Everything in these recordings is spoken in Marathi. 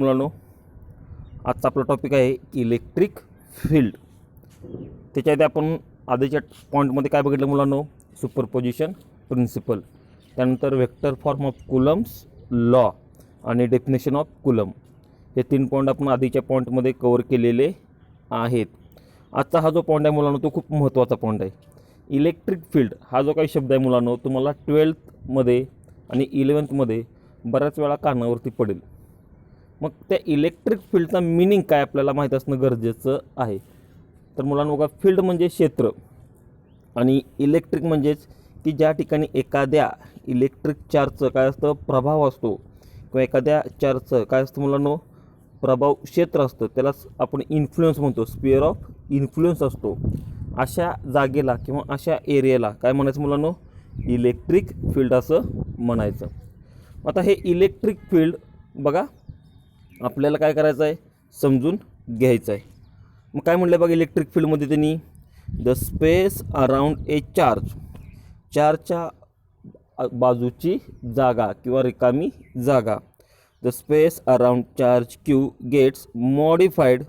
मुलांनो, आजचा आपला टॉपिक आहे इलेक्ट्रिक फील्ड. त्याच्यामध्ये आपण आधीच्या पॉईंटमध्ये काय बघितलं मुलांनो? सुपरपोजिशन प्रिन्सिपल, त्यानंतर vector form of Coulomb's law आणि डेफिनेशन ऑफ कुलम. हे 3 पॉईंट आपण आधीच्या पॉईंटमध्ये कवर केलेले आहेत. आजचा हा जो पॉईंट आहे मुलांनो, तो खूप महत्त्वाचा पॉईंट आहे. इलेक्ट्रिक फील्ड हा जो काही शब्द आहे मुलांनो, तुम्हाला 12th आणि 11th बऱ्याच वेळा कानावरती पडेल. मग त्या इलेक्ट्रिक फील्डचा मिनिंग काय आपल्याला माहीत असणं गरजेचं आहे. तर मुलांनो बघा, फील्ड म्हणजे क्षेत्र आणि इलेक्ट्रिक म्हणजेच की ज्या ठिकाणी एखाद्या इलेक्ट्रिक चार्जचं काय असतं, प्रभाव असतो, किंवा एखाद्या चार्जचं काय असतं मुलांनो, प्रभाव क्षेत्र असतं, त्यालाच आपण इन्फ्लुएन्स म्हणतो, स्पिअर ऑफ इन्फ्लुएन्स असतो. अशा जागेला किंवा अशा एरियाला काय म्हणायचं मुलांनो? इलेक्ट्रिक फील्ड असं म्हणायचं. आता हे इलेक्ट्रिक फील्ड बघा आपल्याला काय करायचं आहे, समजून घ्यायचं आहे. मग काय म्हटलं बघा इलेक्ट्रिक फील्डमध्ये त्यांनी, the space around a charge, चार्जच्या बाजूची जागा किंवा रिकामी जागा. The space around charge Q gets modified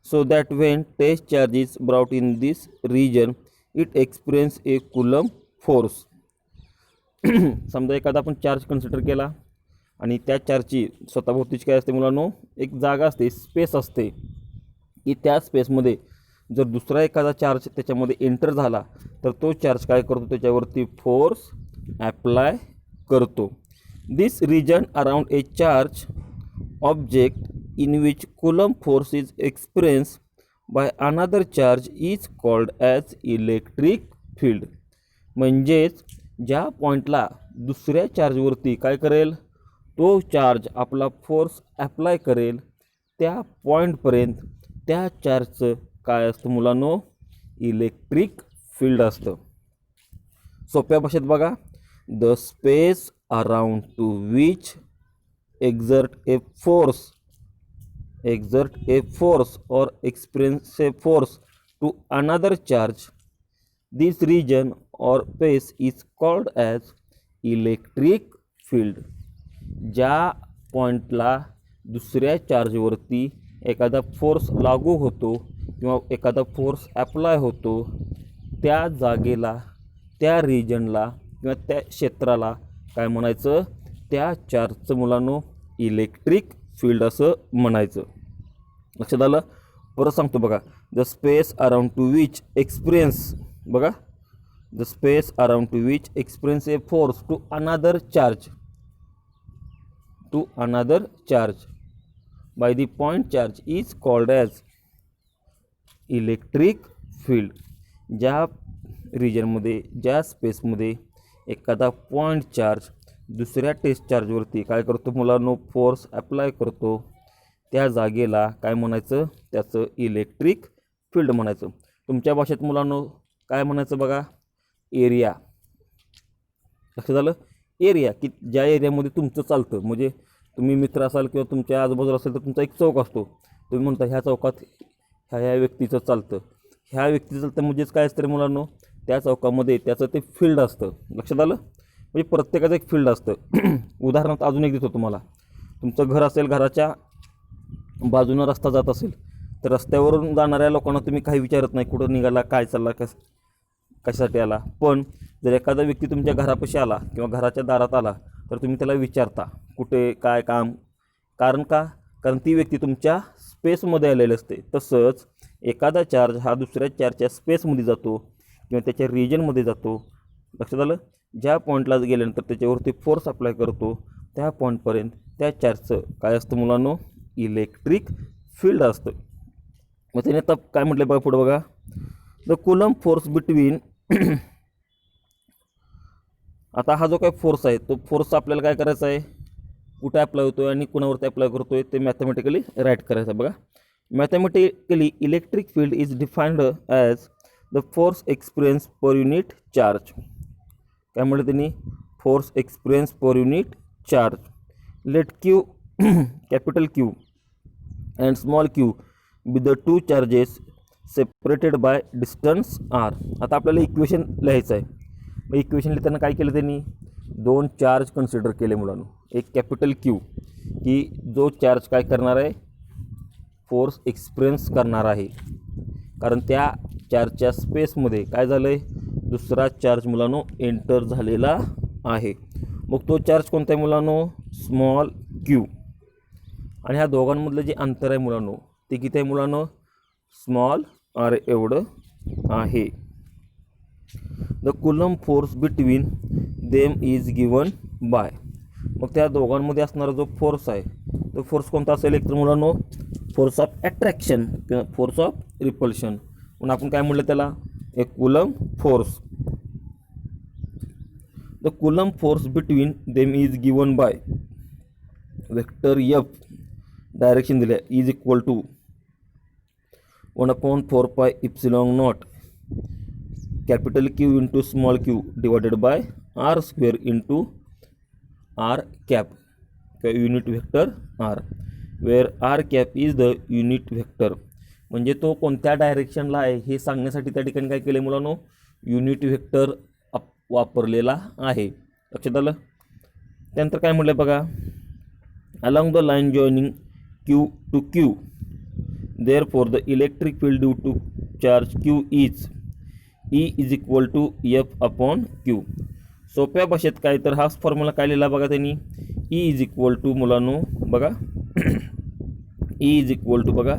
so that when test charge is brought in this region it experience a Coulomb force. समजा एखादा आपण चार्ज कन्सिडर केला आणि त्या चार्जची स्वतःभोवतीची काय असते मुलांनो, एक जागा असते, स्पेस असते, की त्या स्पेसमध्ये जर दुसरा एखादा चार्ज त्याच्यामध्ये एंटर झाला तर तो चार्ज काय करतो, त्याच्यावरती फोर्स ॲप्लाय करतो. This region around a charge object in which Coulomb force is experience by another charge is called as electric field. म्हणजेच ज्या पॉईंटला दुसऱ्या चार्जवरती काय करेल, तो चार्ज आपला फोर्स ॲप्लाय करेल, त्या पॉईंटपर्यंत त्या चार्जचं काय असतं मुलांनो, इलेक्ट्रिक फील्ड असतं. सोप्या भाषेत बघा, the space around to which exert a force or experience a force to another charge, this region or space is called as electric field. ज्या पॉईंटला दुसऱ्या चार्जवरती एखादा फोर्स लागू होतो किंवा एखादा फोर्स ॲप्लाय होतो, त्या जागेला, त्या रिजनला किंवा त्या क्षेत्राला काय म्हणायचं, त्या चार्जचं मुलांनो इलेक्ट्रिक फील्ड असं म्हणायचं. लक्षात आलं? परत सांगतो बघा, the space around to which experience, बघा, the space around to which experience a force to another charge by the point charge is called as electric field. ज्या रिजनमध्ये, ज्या स्पेसमध्ये एखादा पॉईंट चार्ज दुसऱ्या टेस्ट चार्जवरती काय करतो मुलांनो, फोर्स ॲप्लाय करतो, त्या जागेला काय म्हणायचं, त्याचं इलेक्ट्रिक फील्ड म्हणायचं. तुमच्या भाषेत मुलांनो काय म्हणायचं बघा, एरिया. लक्षात झालं? एरिया, की ज्या एरियामध्ये तुमचं चालतं, म्हणजे तुम्ही मित्र असाल किंवा तुमच्या आजूबाजूला असेल तर तुमचा एक चौक असतो, तुम्ही म्हणता ह्या चौकात ह्या व्यक्तीचं चालतं, ह्या व्यक्तीचं चालतं, म्हणजेच काय असतं रे मुलांनो, त्या चौकामध्ये त्याचं ते फील्ड असतं. लक्षात आलं? म्हणजे प्रत्येकाचं एक फील्ड असतं. उदाहरणार्थ अजून एक देतो तुम्हाला. तुमचं घर असेल, घराच्या बाजूनं रस्ता जात असेल तर रस्त्यावरून जाणाऱ्या लोकांना तुम्ही काही विचारत नाही, कुठं निघाला, काय चालला, कशासाठी आला. पण जर एखादा व्यक्ती तुमच्या घरापाशी आला किंवा घराच्या दारात आला तर तुम्ही त्याला विचारता कुठे, काय काम. कारण का? कारण ती व्यक्ती तुमच्या स्पेसमध्ये आलेली असते. तसंच एखादा चार्ज हा दुसऱ्या चार्जच्या स्पेसमध्ये जातो किंवा त्याच्या रिजनमध्ये जातो. लक्षात आलं? ज्या पॉईंटला गेल्यानंतर त्याच्यावरती फोर्स अप्लाय करतो, त्या पॉईंटपर्यंत त्या चार्जचं काय असतं मुलांनो, इलेक्ट्रिक फील्ड असतं. मग त्याने आता काय म्हटलं बघा पुढं बघा, द कुलम फोर्स बिटवीन. आता हा जो काही फोर्स आहे तो फोर्स आपल्याला काय करायचा आहे, कुठे अप्लाय होतो आहे आणि कुणावरती अप्लाय करतो आहे ते मॅथमॅटिकली राईट करायचं आहे. बघा, mathematically electric field is defined as the force experience per unit charge. काय म्हटलं त्यांनी, force experience per unit charge. Let Q, capital Q and small Q be the two charges separated by distance R. आता आपल्याला इक्वेशन लिहायचं आहे. मग इक्वेशन लिहिताना काय केलं त्यांनी, दोन चार्ज कन्सिडर केले मुलांनो. एक कॅपिटल क्यू की जो चार्ज काय करणार आहे, फोर्स एक्सपिरियन्स करणार आहे, कारण त्या चार्जच्या स्पेसमध्ये काय झालं आहे, दुसरा चार्ज मुलांनो एंटर झालेला आहे. मग तो चार्ज कोणता आहे मुलांनो, स्मॉल क्यू. आणि ह्या दोघांमधलं जे अंतर आहे मुलांनो ते किती आहे मुलांनो, स्मॉल आर एवढं आहे. The coulomb force between them is given bye. मग त्या दोघांमध्ये असणारा जो फोर्स आहे तो फोर्स कोणता असेल, एक तर मुलांनो फोर्स ऑफ अट्रॅक्शन किंवा फोर्स ऑफ रिपल्शन. म्हणून आपण काय म्हटलं त्याला, एक Coulomb force. The coulomb force between them is given by vector F, direction दिले is equal to 1/4 pi epsilon naught capital Q into small Q divided by R square into R cap unit vector R, where R cap is the unit vector. म्हणजे तो कोणत्या डायरेक्शनला आहे हे सांगण्यासाठी त्या ठिकाणी काय केलं मुलांनो, युनिट व्हेक्टर वापरलेला आहे. लक्षात आलं. त्यानंतर काय म्हटलं बघा, along the line joining Q to Q therefore the electric field due to charge Q is E is equal to F upon Q. सोप्या भाषेत काय तर हाच फॉर्म्युला काय लिहिला बघा त्यांनी, E इज इक्वल टू मुलांनो बघा E इज इक्वल टू बघा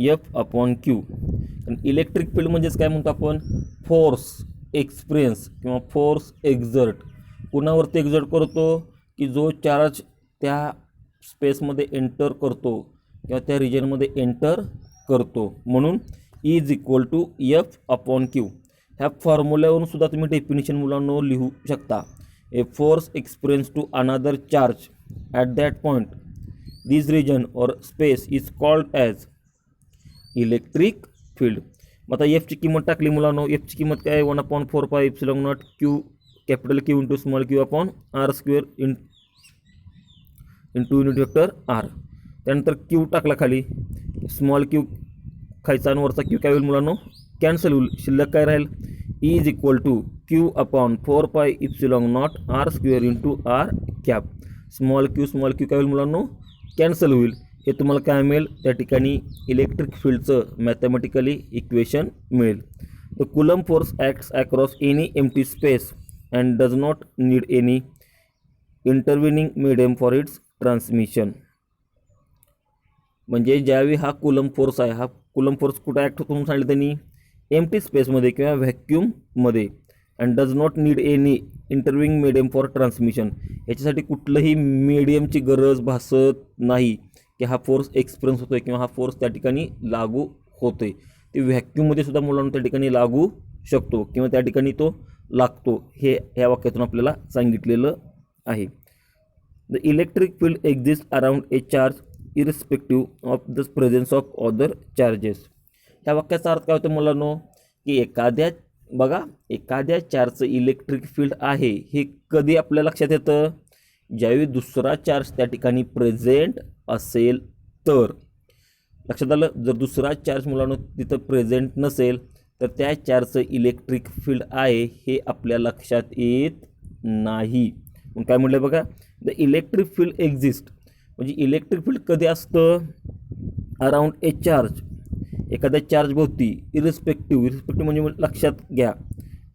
एफ अपॉन क्यू. आणि इलेक्ट्रिक फील्ड म्हणजेच काय म्हणतो आपण, फोर्स एक्सपिरियन्स किंवा फोर्स एक्झर्ट. कुणावरती एक्झर्ट करतो, की जो चार्ज त्या स्पेसमध्ये एंटर करतो किंवा त्या रिजनमध्ये एंटर करतो. म्हणून E is equal to F upon Q. ह्या फॉर्म्युल्यावरून सुद्धा तुम्ही डेफिनेशन मुलांनो लिहू शकता. A force experience to another charge at that point this region or space is called as electric field. मग आता एफची किंमत टाकली मुलांनो, एफची किंमत काय आहे, 1/4 pi epsilon naught Q capital Q into small Q upon R square into unit vector R. त्यानंतर क्यू टाकला खाली, स्मॉल क्यू खायचा आणि वरचा क्यू काय होईल मुलांनो, कॅन्सल होईल. शिल्लक काय राहील, E is equal to Q upon 4 pi epsilon naught R square into R cap. Small Q काय होईल मुलांनो, कॅन्सल होईल. हे तुम्हाला काय मिळेल, त्या ठिकाणी इलेक्ट्रिक फील्डचं मॅथमॅटिकली इक्वेशन मिळेल. The coulomb force acts across any empty space and does not need any intervening medium for its transmission. म्हणजे ज्यावेळी हा कुलम फोर्स आहे, हा कुलम फोर्स कुठं ॲक्ट होतो म्हणून सांगितलं त्यांनी, एम्प्टी स्पेसमध्ये किंवा व्हॅक्यूममध्ये. And does not need any intervening medium for transmission. ह्याच्यासाठी कुठलंही मीडियमची गरज भासत नाही की हा फोर्स एक्सपिरियन्स होतो आहे किंवा हा फोर्स त्या ठिकाणी लागू होतो आहे. ते व्हॅक्यूममध्ये सुद्धा मुलांना त्या ठिकाणी लागू शकतो किंवा त्या ठिकाणी तो लागतो, हे ह्या वाक्यातून आपल्याला सांगितलेलं आहे. The electric field exist around a charge irrespective of the presence of other charges. ह्या वाक्याचा अर्थ काय होतो मुलांनो, की एखाद्या चार्जचं इलेक्ट्रिक फील्ड आहे हे कधी आपल्या लक्षात येतं, ज्यावेळी दुसरा चार्ज त्या ठिकाणी प्रेझेंट असेल तर. लक्षात आलं. जर दुसरा चार्ज मुलांनो तिथं प्रेझेंट नसेल तर त्या चार्जचं इलेक्ट्रिक फील्ड आहे हे आपल्या लक्षात येत नाही. मग काय म्हटलं बघा, द इलेक्ट्रिक फील्ड एक्झिस्ट. म्हणजे इलेक्ट्रिक फील्ड कधी असतं, अराउंड ए चार्ज, एखाद्या चार्ज भोवती, इरिस्पेक्टिव्ह म्हणजे लक्षात घ्या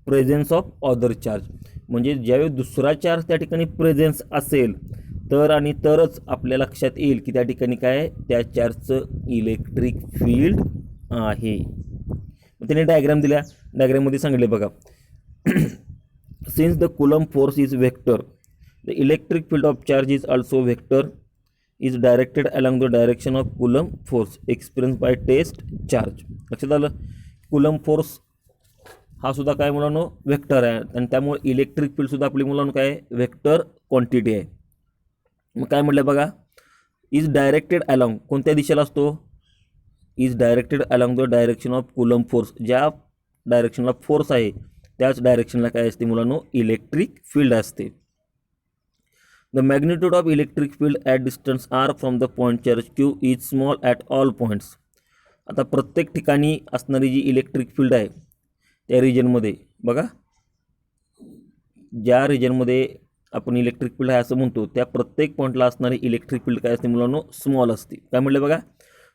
प्रेझेन्स ऑफ अदर चार्ज. म्हणजे ज्यावेळी दुसरा चार्ज त्या ठिकाणी प्रेझेन्स असेल तर आणि तरच आपल्या लक्षात येईल की त्या ठिकाणी काय, त्या चार्जचं इलेक्ट्रिक फील्ड आहे. मग त्याने डायग्राम दिल्या, डायग्राममध्ये सांगितले बघा, since the coulomb force is vector the electric field of charge is also vector is directed along the direction of Coulomb force experience by test charge. लक्षात आलं. कुलम फोर्स हा सुद्धा काय मुलांनो वेक्टर आहे आणि त्यामुळे इलेक्ट्रिक फील्डसुद्धा आपली मुलांनो काय वेक्टर क्वांटिटी आहे. मग काय म्हटलं बघा, इज डायरेक्टेड अलॉंग, कोणत्या दिशेला असतो, is directed along the direction of Coulomb force. ज्या डायरेक्शनला फोर्स आहे त्याच डायरेक्शनला काय असते मुलांनो, इलेक्ट्रिक फील्ड असते. The magnitude of electric field at distance R from the point charge Q is small at all points. आता प्रत्येक ठिकाणी असणारी जी इलेक्ट्रिक फील्ड आहे त्या रिजनमध्ये बघा, ज्या रिजनमध्ये आपण इलेक्ट्रिक फील्ड आहे असं म्हणतो, त्या प्रत्येक पॉईंटला असणारी इलेक्ट्रिक फील्ड काय असते मुलांनो, स्मॉल असते. काय म्हटलं बघा,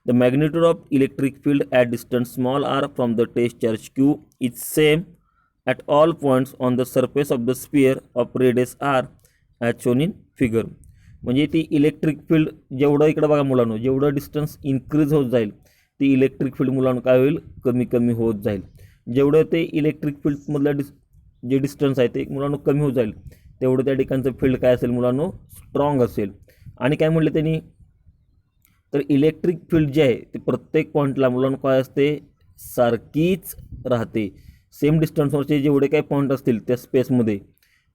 the magnitude of electric field at distance small R from the test charge Q is same at all points on the surface of the sphere of radius R as shown in figure. म्हणजे ती इलेक्ट्रिक फील्ड जेवढं इकडं बघा मुलांनो, जेवढं डिस्टन्स इन्क्रीज होत जाईल ती इलेक्ट्रिक फील्ड मुलांनो काय होईल, कमी कमी होत जाईल. जेवढं ते इलेक्ट्रिक फील्डमधलं जे डिस्टन्स आहे ते मुलांनो कमी होत जाईल, तेवढं त्या ठिकाणचं फील्ड काय असेल मुलांनो, स्ट्रॉंग असेल. आणि काय म्हटलं त्यांनी, तर इलेक्ट्रिक फील्ड जे आहे ते प्रत्येक पॉईंटला मुलांनो काय असते, सारखीच राहते. सेम डिस्टन्सवरचे जेवढे काही पॉईंट असतील त्या स्पेसमध्ये,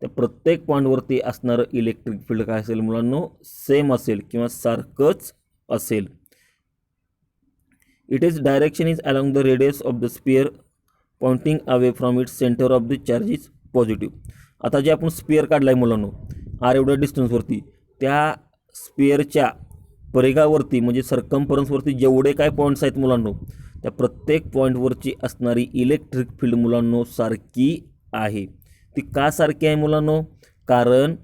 त्या प्रत्येक पॉईंटवरती असणारं इलेक्ट्रिक फील्ड काय असेल मुलांनो, सेम असेल किंवा सारखंच असेल. It is direction is along the radius of the sphere pointing away from its centre of the charge is positive. आता जे आपण स्पियर काढला आहे मुलांनो आर एवढ्या डिस्टन्सवरती, त्या स्पियरच्या परिघावरती म्हणजे सर्कम्फरन्सवरती जेवढे काय पॉईंट्स आहेत मुलांनो, त्या प्रत्येक पॉईंटवरची असणारी इलेक्ट्रिक फील्ड मुलांनो सारखी आहे. ती का सारखी आहे मुलांनो, कारण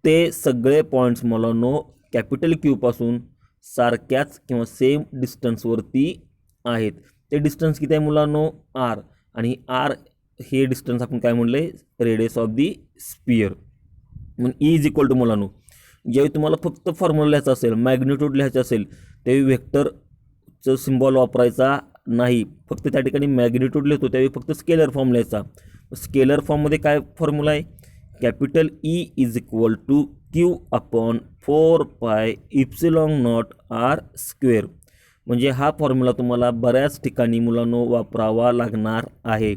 ते सगळे पॉईंट्स मुलांनो कॅपिटल क्यूपासून सारख्याच किंवा सेम डिस्टन्सवरती आहेत. ते डिस्टन्स किती आहे मुलांनो, आर. आणि आर हे डिस्टन्स आपण काय म्हणलं आहे, रेडियस ऑफ दी स्पियर. मग ई इज इक्वल टू मुलांनो, ज्यावेळी तुम्हाला फक्त फॉर्म्युला लिहायचा असेल, मॅग्निट्यूड लिहायचं असेल, त्यावेळी व्हेक्टरचं सिम्बॉल वापरायचा नाही. फक्त त्या ठिकाणी मॅग्निट्यूड लिहितो त्यावेळी फक्त स्केलर फॉर्म लिहायचा. स्केलर फॉर्ममध्ये काय फॉर्म्युला आहे, capital E is equal to Q upon 4 epsilon naught R square. म्हणजे हा फॉर्म्युला तुम्हाला बऱ्याच ठिकाणी मुलांनो वापरावा लागणार आहे.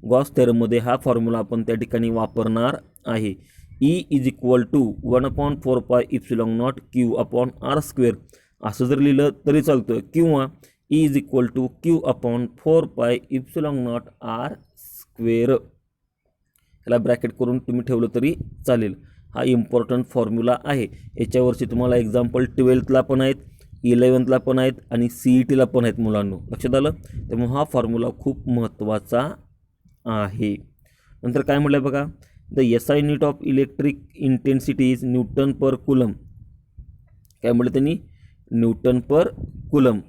गॉस थेरममध्ये हा फॉर्म्युला आपण त्या ठिकाणी वापरणार आहे. E is equal to 1/4 epsilon naught Q upon R square असं जर लिहिलं तरी चालतं, किंवा E is equal to Q upon 4 epsilon naught R square ह्याला ब्रॅकेट करून तुम्ही ठेवलं तरी चालेल. हा इम्पॉर्टंट फॉर्म्युला आहे. याच्यावरची तुम्हाला एक्झाम्पल 12thला पण आहेत, 11thला पण आहेत आणि CETला पण आहेत मुलांनो, लक्षात आलं. त्यामुळे हा फॉर्म्युला खूप महत्त्वाचा आहे. नंतर काय म्हटलं बघा, the SI unit of electric intensity is newton per coulomb. काय म्हटलं त्यांनी, newton per coulomb.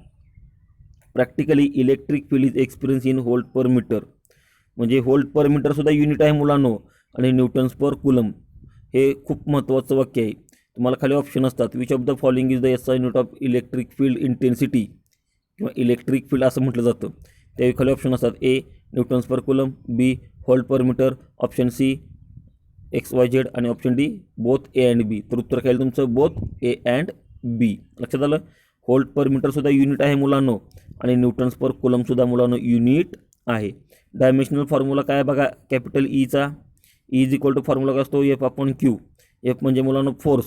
Practically electric field is experience in volt per metre. म्हणजे व्होल्ट पर मीटर सुद्धा युनिट आहे मुलांनो, आणि न्यूटन्स पर कुलम हे खूप महत्त्वाचं वाक्य आहे. तुम्हाला खाली ऑप्शन असतात, which of the following is the SI unit of electric field intensity किंवा इलेक्ट्रिक फील्ड असं म्हटलं जातं. त्यावेळी खाली ऑप्शन असतात, A newtons per coulomb, B volt per metre, option C XYZ आणि option D both A and B. तर उत्तर काय तुमचं, बोथ ए अँड बी. लक्षात आलं. व्होल्ट पर मीटरसुद्धा युनिट आहे मुलांनो, आणि न्यूटन्स पर कुलमसुद्धा मुलांनो युनिट आहे. डायमेन्शनल फॉर्म्युला काय बघा, कॅपिटल ईचा E is equal to formula काय असतो, एफ अपॉन क्यू. एफ म्हणजे मुलांनो force,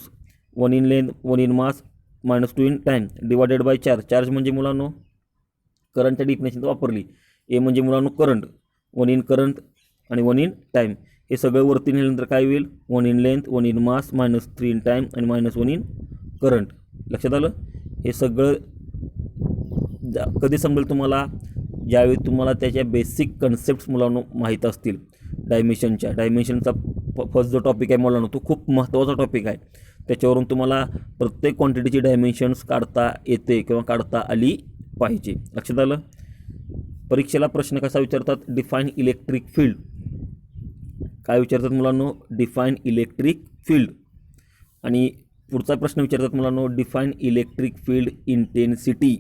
1 in length, 1 in mass, -2 in time, divided by charge. Charge म्हणजे मुलांनो करंटच्या डिफिनेशन वापरली. ए म्हणजे मुलांनो करंट, 1 इन करंट आणि 1 इन टाईम. हे सगळं वरती नेल्यानंतर काय होईल, 1 in length, 1 in mass, -3 in time आणि -1 इन करंट. लक्षात आलं. हे सगळं कधी समजेल तुम्हाला, ज्यावेळी तुम्हाला त्याच्या बेसिक कन्सेप्ट्स मुलांनो माहीत असतील. डायमेन्शनचा फर्स्ट जो टॉपिक आहे मुलांनो तो खूप महत्त्वाचा टॉपिक आहे. त्याच्यावरून तुम्हाला प्रत्येक क्वांटिटीची डायमेन्शन्स काढता येते किंवा काढता आली पाहिजे. लक्षात आलं. परीक्षेला प्रश्न कसा विचारतात, डिफाईन इलेक्ट्रिक फील्ड. काय विचारतात मुलांनो, डिफाईन इलेक्ट्रिक फील्ड. आणि पुढचा प्रश्न विचारतात मुलांनो, डिफाईन इलेक्ट्रिक फील्ड इंटेन्सिटी.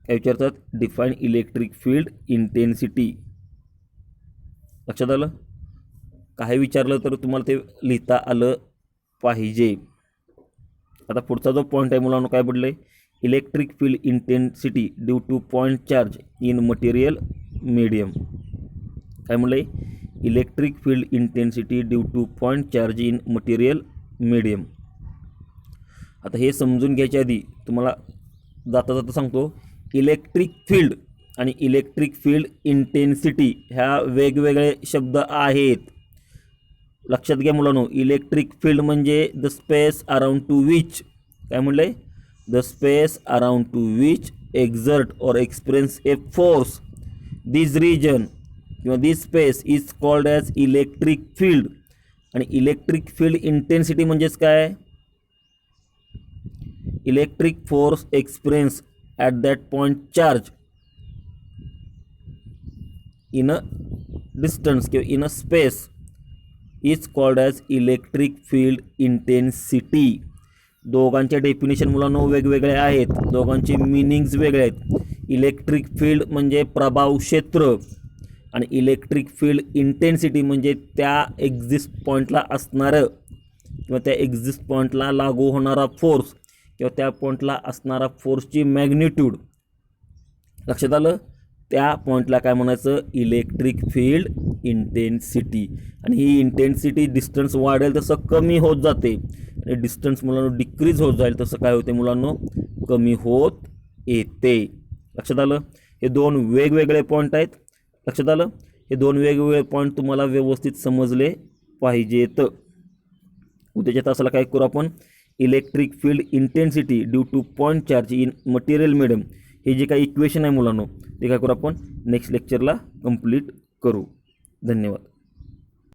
काय विचारतात, डिफाईन इलेक्ट्रिक फील्ड इंटेन्सिटी. लक्षात आलं. काही विचारलं तर तुम्हाला ते लिहिता आलं पाहिजे. आता पुढचा जो पॉईंट आहे मुलांनो काय पडलं आहे, electric field intensity due two point charge in material medium. काय म्हणलं आहे, electric field intensity due two point charge in material medium. आता हे समजून घ्यायच्या आधी तुम्हाला जाता जाता सांगतो, इलेक्ट्रिक फील्ड आणि इलेक्ट्रिक फील्ड इंटेन्सिटी ह्या वेगवेगळे शब्द आहेत. लक्षात घ्या मुलांनो. इलेक्ट्रिक फील्ड म्हणजे the space around to which, काय म्हणलं आहे, the space around to which exert और experience a force. This region किंवा this space is called as electric field. आणि इलेक्ट्रिक फील्ड इंटेन्सिटी म्हणजेच काय, electric force experience at that point charge in a distance किंवा in a space is called as electric field intensity. दोघांचे डेफिनेशन मुलांनो वेगवेगळे आहेत, दोघांचे मिनिंग्स वेगळे आहेत. इलेक्ट्रिक फील्ड म्हणजे प्रभाव क्षेत्र आणि इलेक्ट्रिक फील्ड इंटेन्सिटी म्हणजे त्या एक्झिस्ट पॉईंटला असणारं किंवा त्या एक्झिस्ट पॉईंटला लागू होणारा फोर्स किंवा त्या पॉईंटला असणारा फोर्सची मॅग्निट्यूड. लक्षात आलं, त्या पॉईंटला काय म्हणायचं, इलेक्ट्रिक फील्ड इंटेन्सिटी. आणि ही इंटेन्सिटी डिस्टन्स वाढेल तसं कमी होत जाते आणि डिस्टन्स मुलांनो डिक्रीज होत जाईल तसं काय होते मुलांनो, कमी होत येते. लक्षात आलं, हे दोन वेगवेगळे पॉईंट आहेत. लक्षात आलं, हे दोन वेगवेगळे पॉईंट तुम्हाला व्यवस्थित समजले पाहिजेत. उद्याच्या तासाला काय करू आपण, electric field intensity due two point charge in material medium, हे जे काही इक्वेशन आहे मुलांनो ते काय करू आपण नेक्स्ट लेक्चरला कंप्लीट करू. धन्यवाद.